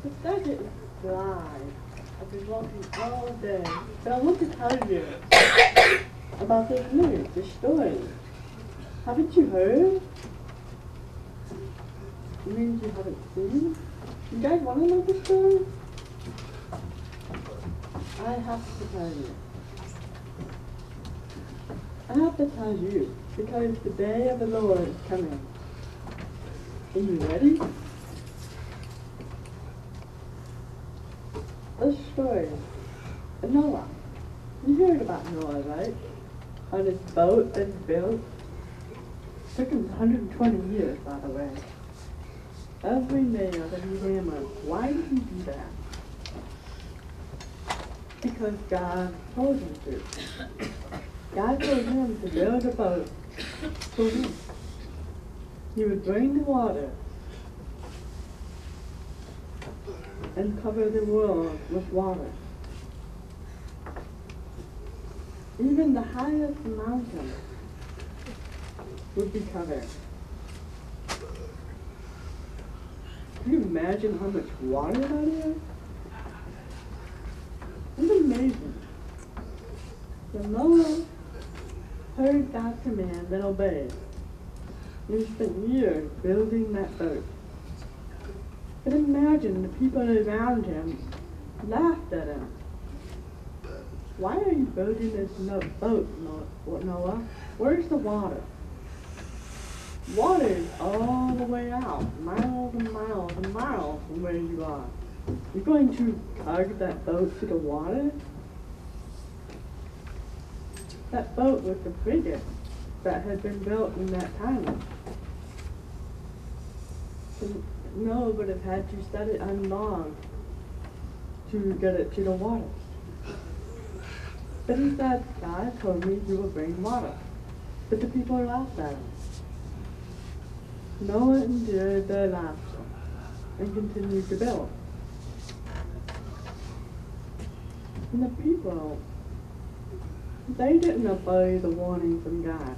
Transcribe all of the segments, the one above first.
But that didn't fly. I've been walking all day. But I want to tell you about this news, this story. Haven't you heard? You mean you haven't seen? You guys want to know the story? I have to tell you. I have to tell you because the day of the Lord is coming. Are you ready? The story of Noah. You heard about Noah, right? On his boat that he built. Took him 120 years, by the way. Every nail that he hammered. Why did he do that? Because God told him to. God told him to build a boat for him. He would bring the water and cover the world with water. Even the highest mountain would be covered. Can you imagine how much water that is? It's amazing. So Noah heard God's command and obeyed. He spent years building that boat. But imagine the people around him laughed at him. Why are you building this boat, Noah? Where's the water? Water is all the way out, miles and miles and miles from where you are. You're going to tug that boat to the water? That boat was the biggest that had been built in that time. And Noah would have had to set it on logs to get it to the water. But he said, God told me you will bring water. But the people laughed at him. Noah endured their laughter and continued to build. And the people, they didn't obey the warning from God.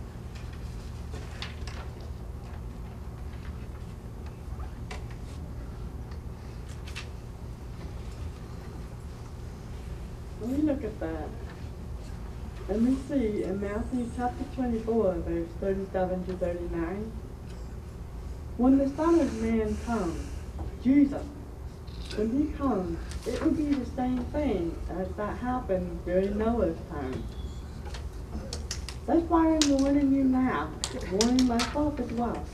When we look at that, and we see in Matthew chapter 24, verse 37 to 39, when the Son of Man comes, Jesus, when he comes, it will be the same thing as that happened during Noah's time. That's why I'm warning you now, warning myself as well.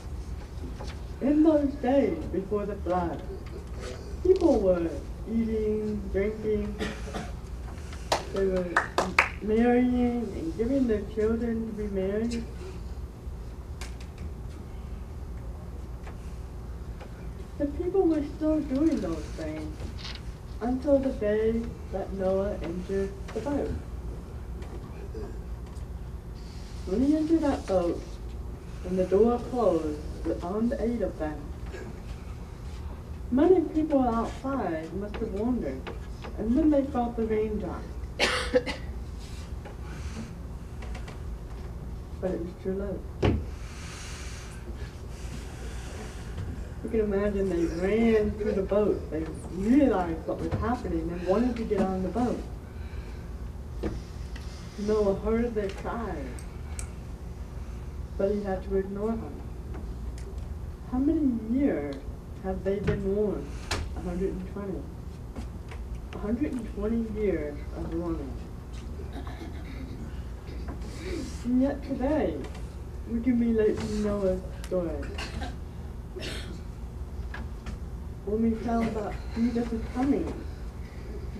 In those days before the flood, people were eating, drinking, they were marrying and giving their children to be married. The people were still doing those things until the day that Noah entered the boat. When he entered that boat and the door closed on the 8 of them, many people outside must have wondered, and then they felt the raindrops. But it was too late. You can imagine they ran through the boat. They realized what was happening and wanted to get on the boat. Noah heard their cries, but he had to ignore them. How many years have they been warned? 120. 120 years of warning. And yet today, we can be like Noah's story. When we tell about Jesus is coming,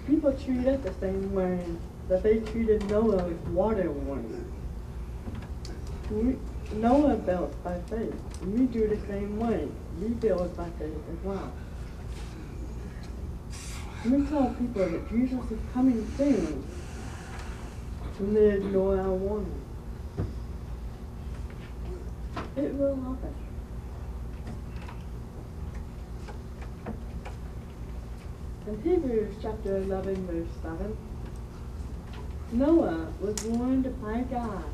people treat it the same way that they treated Noah with water warning. Noah built by faith, and we do the same way. We build by faith as well. And we tell people that Jesus is coming soon, and they ignore our warning. It will happen. In Hebrews chapter 11, verse 7, Noah was warned by God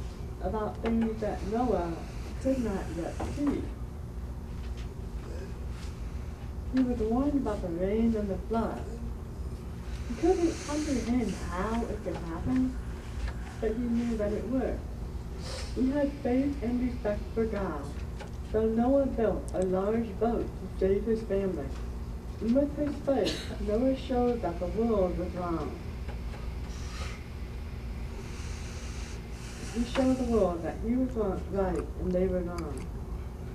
about things that Noah could not yet see. He was warned about the rain and the flood. He couldn't comprehend how it could happen, but he knew that it would. He had faith and respect for God. So Noah built a large boat to save his family. And with his faith, Noah showed that the world was wrong. He showed the world that he was right and they were wrong.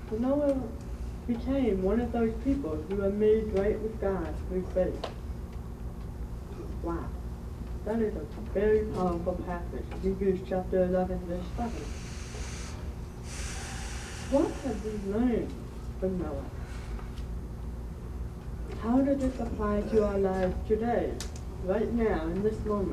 So Noah became one of those people who were made right with God through faith. Wow. That is a very powerful passage, Hebrews chapter 11, verse 7. What have we learned from Noah? How does this apply to our lives today, right now, in this moment?